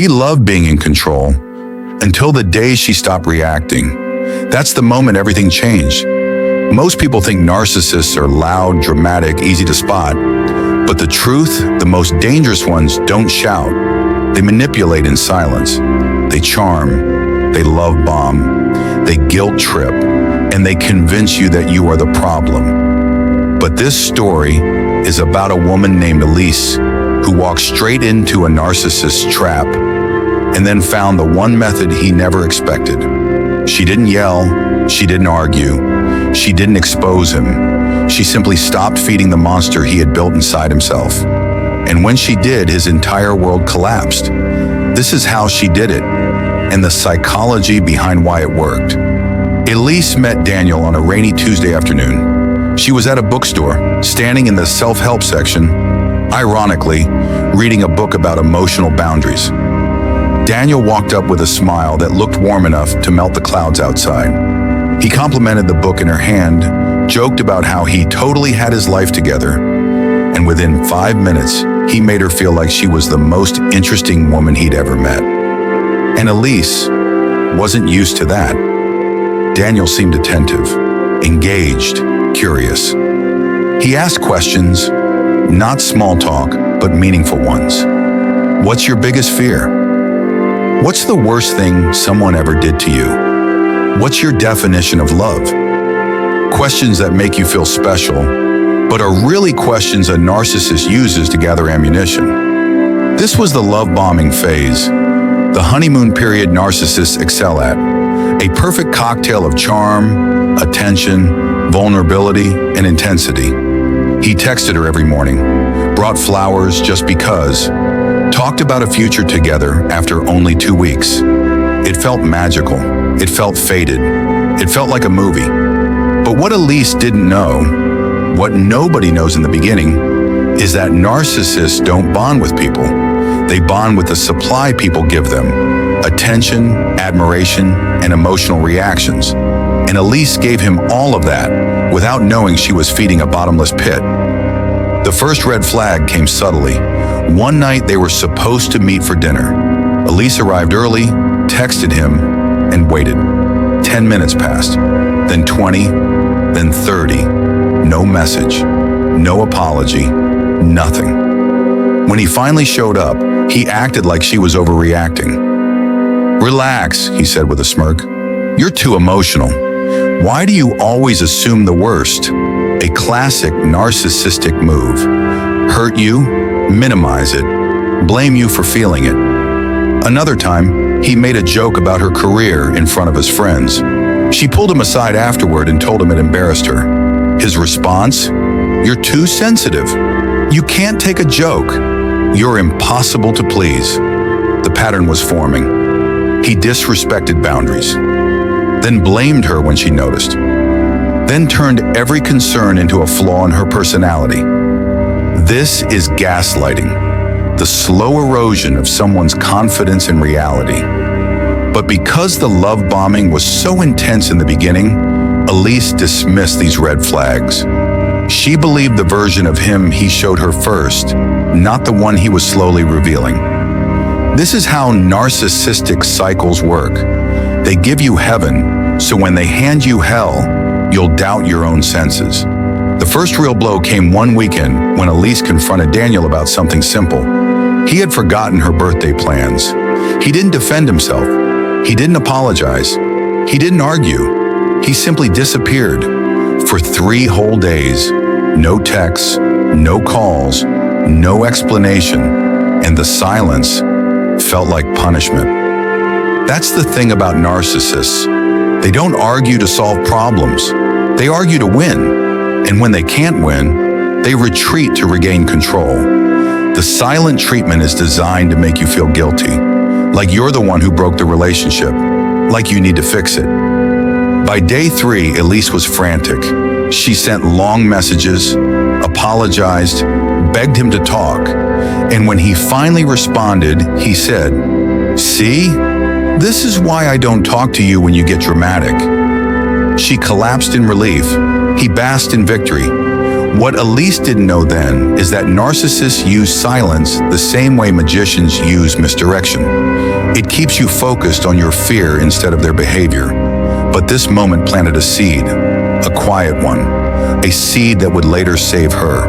She loved being in control until the day she stopped reacting. That's the moment everything changed. Most people think narcissists are loud, dramatic, easy to spot. But the truth, the most dangerous ones don't shout. They manipulate in silence. They charm. They love bomb. They guilt trip. And they convince you that you are the problem. But this story is about a woman named Elise who walked straight into a narcissist's trap and then found the one method he never expected. She didn't yell. She didn't argue. She didn't expose him. She simply stopped feeding the monster he had built inside himself. And when she did, his entire world collapsed. This is how she did it, and the psychology behind why it worked. Elise met Daniel on a rainy Tuesday afternoon. She was at a bookstore, standing in the self-help section, ironically, reading a book about emotional boundaries. Daniel walked up with a smile that looked warm enough to melt the clouds outside. He complimented the book in her hand, joked about how he totally had his life together, and within 5 minutes, he made her feel like she was the most interesting woman he'd ever met. And Elise wasn't used to that. Daniel seemed attentive, engaged, curious. He asked questions, not small talk, but meaningful ones. What's your biggest fear? What's the worst thing someone ever did to you? What's your definition of love? Questions that make you feel special, but are really questions a narcissist uses to gather ammunition. This was the love bombing phase, the honeymoon period narcissists excel at, a perfect cocktail of charm, attention, vulnerability, and intensity. He texted her every morning, brought flowers just because, talked about a future together after only 2 weeks. It felt magical. It felt fated. It felt like a movie. But what Elise didn't know, what nobody knows in the beginning, is that narcissists don't bond with people. They bond with the supply people give them: attention, admiration, and emotional reactions. And Elise gave him all of that without knowing she was feeding a bottomless pit. The first red flag came subtly. One night they were supposed to meet for dinner. Elise arrived early, texted him, and waited. 10 minutes passed, then 20, then 30. No message, no apology, nothing. When he finally showed up, he acted like she was overreacting. "Relax," he said with a smirk. "You're too emotional. Why do you always assume the worst?" A classic narcissistic move. Hurt you, minimize it, blame you for feeling it. Another time, he made a joke about her career in front of his friends. She pulled him aside afterward and told him it embarrassed her. His response? "You're too sensitive. You can't take a joke. You're impossible to please." The pattern was forming. He disrespected boundaries, then blamed her when she noticed, then turned every concern into a flaw in her personality. This is gaslighting, the slow erosion of someone's confidence in reality. But because the love bombing was so intense in the beginning, Elise dismissed these red flags. She believed the version of him he showed her first, not the one he was slowly revealing. This is how narcissistic cycles work. They give you heaven, so when they hand you hell, you'll doubt your own senses. The first real blow came one weekend when Elise confronted Daniel about something simple. He had forgotten her birthday plans. He didn't defend himself. He didn't apologize. He didn't argue. He simply disappeared for 3 whole days. No texts, no calls, no explanation, and the silence felt like punishment. That's the thing about narcissists. They don't argue to solve problems. They argue to win. And when they can't win, they retreat to regain control. The silent treatment is designed to make you feel guilty, like you're the one who broke the relationship, like you need to fix it. By day 3, Elise was frantic. She sent long messages, apologized, begged him to talk. And when he finally responded, he said, "See? This is why I don't talk to you when you get dramatic." She collapsed in relief. He basked in victory. What Elise didn't know then is that narcissists use silence the same way magicians use misdirection. It keeps you focused on your fear instead of their behavior. But this moment planted a seed, a quiet one, a seed that would later save her.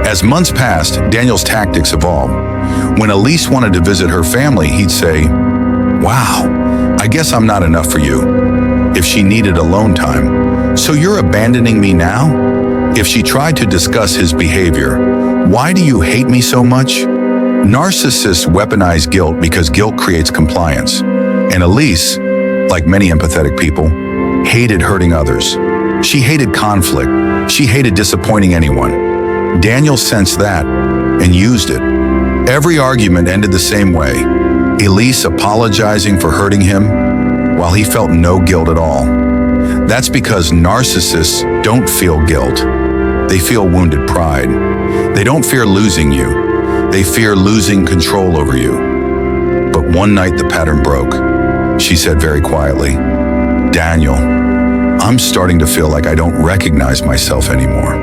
As months passed, Daniel's tactics evolved. When Elise wanted to visit her family, he'd say, "Wow, I guess I'm not enough for you." If she needed alone time, "So you're abandoning me now?" If she tried to discuss his behavior, "Why do you hate me so much?" Narcissists weaponize guilt because guilt creates compliance. And Elise, like many empathetic people, hated hurting others. She hated conflict. She hated disappointing anyone. Daniel sensed that and used it. Every argument ended the same way. Elise apologizing for hurting him while he felt no guilt at all. That's because narcissists don't feel guilt. They feel wounded pride. They don't fear losing you. They fear losing control over you. But one night the pattern broke. She said very quietly, "Daniel, I'm starting to feel like I don't recognize myself anymore."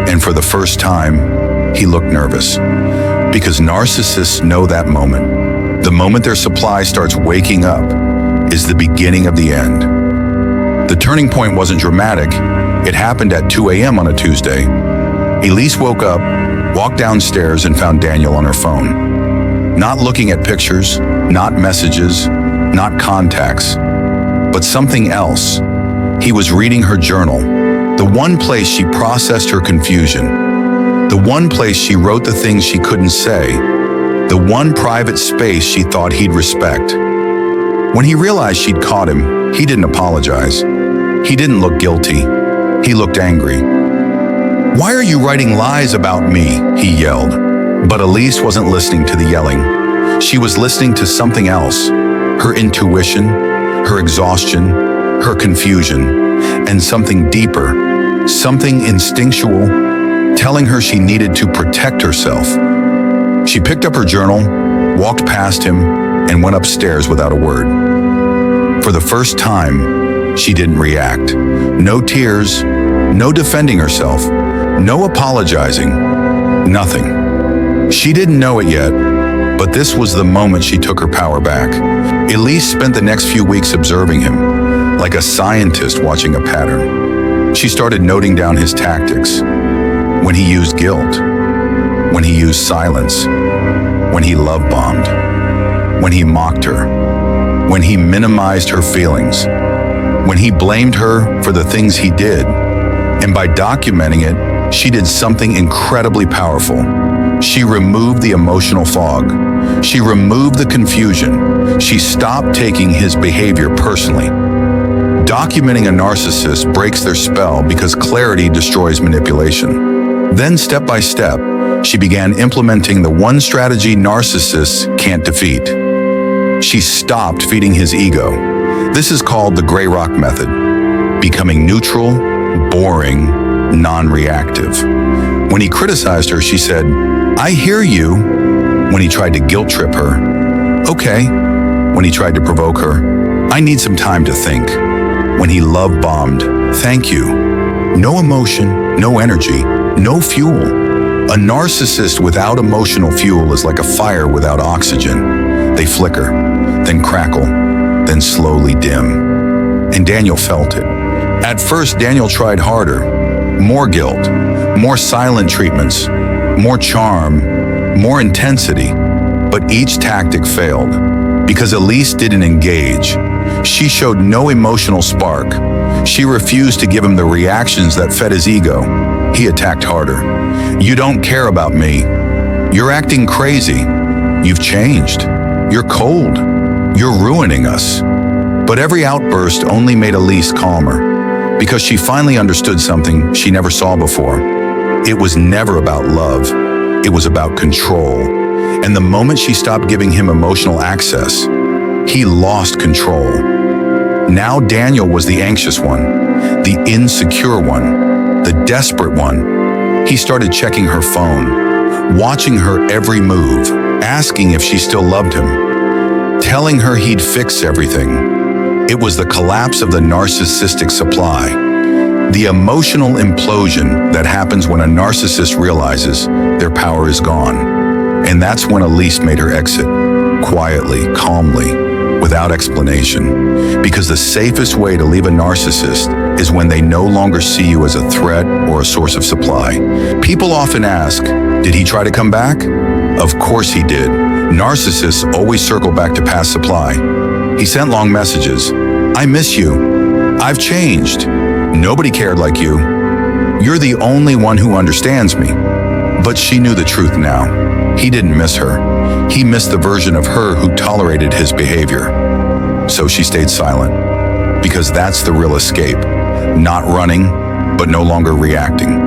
And for the first time, he looked nervous. Because narcissists know that moment. The moment their supply starts waking up is the beginning of the end. The turning point wasn't dramatic. It happened at 2 a.m. on a Tuesday. Elise woke up, walked downstairs, and found Daniel on her phone. Not looking at pictures, not messages, not contacts, but something else. He was reading her journal, the one place she processed her confusion, the one place she wrote the things she couldn't say, the one private space she thought he'd respect. When he realized she'd caught him, he didn't apologize. He didn't look guilty. He looked angry. "Why are you writing lies about me?" he yelled. But Elise wasn't listening to the yelling. She was listening to something else. Her intuition, her exhaustion, her confusion, and something deeper, something instinctual, telling her she needed to protect herself. She picked up her journal, walked past him, and went upstairs without a word. For the first time, she didn't react. No tears, no defending herself, no apologizing, nothing. She didn't know it yet, but this was the moment she took her power back. Elise spent the next few weeks observing him, like a scientist watching a pattern. She started noting down his tactics. When he used guilt, when he used silence, when he love-bombed, when he mocked her, when he minimized her feelings, when he blamed her for the things he did. And by documenting it, she did something incredibly powerful. She removed the emotional fog. She removed the confusion. She stopped taking his behavior personally. Documenting a narcissist breaks their spell because clarity destroys manipulation. Then, step by step, she began implementing the one strategy narcissists can't defeat. She stopped feeding his ego. This is called the gray rock method, becoming neutral, boring, non-reactive. When he criticized her, she said, "I hear you." When he tried to guilt trip her, "Okay." When he tried to provoke her, "I need some time to think." When he love-bombed, "Thank you." No emotion, no energy, no fuel. A narcissist without emotional fuel is like a fire without oxygen. They flicker, then crackle, then slowly dim. And Daniel felt it. At first, Daniel tried harder. More guilt, more silent treatments, more charm, more intensity. But each tactic failed because Elise didn't engage. She showed no emotional spark. She refused to give him the reactions that fed his ego. He attacked harder. "You don't care about me. You're acting crazy. You've changed. You're cold. You're ruining us." But every outburst only made Elise calmer, because she finally understood something she never saw before. It was never about love. It was about control. And the moment she stopped giving him emotional access, he lost control. Now Daniel was the anxious one, the insecure one, the desperate one. He started checking her phone, watching her every move, asking if she still loved him, telling her he'd fix everything. It was the collapse of the narcissistic supply. The emotional implosion that happens when a narcissist realizes their power is gone. And that's when Elise made her exit, quietly, calmly, without explanation. Because the safest way to leave a narcissist is when they no longer see you as a threat or a source of supply. People often ask, did he try to come back? Of course he did. Narcissists always circle back to past supply. He sent long messages. I miss you. I've changed. Nobody cared like you. You're the only one who understands me. But she knew the truth now. He didn't miss her. He missed the version of her who tolerated his behavior. So she stayed silent. Because that's the real escape. Not running, but no longer reacting.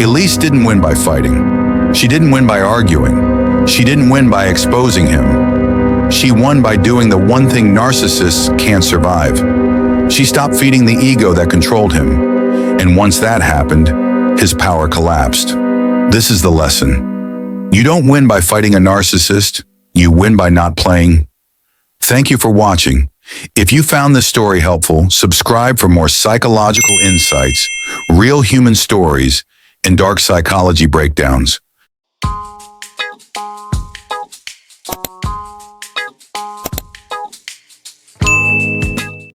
Elise didn't win by fighting. She didn't win by arguing. She didn't win by exposing him. She won by doing the one thing narcissists can't survive. She stopped feeding the ego that controlled him. And once that happened, his power collapsed. This is the lesson. You don't win by fighting a narcissist. You win by not playing. Thank you for watching. If you found this story helpful, subscribe for more psychological insights, real human stories, and dark psychology breakdowns.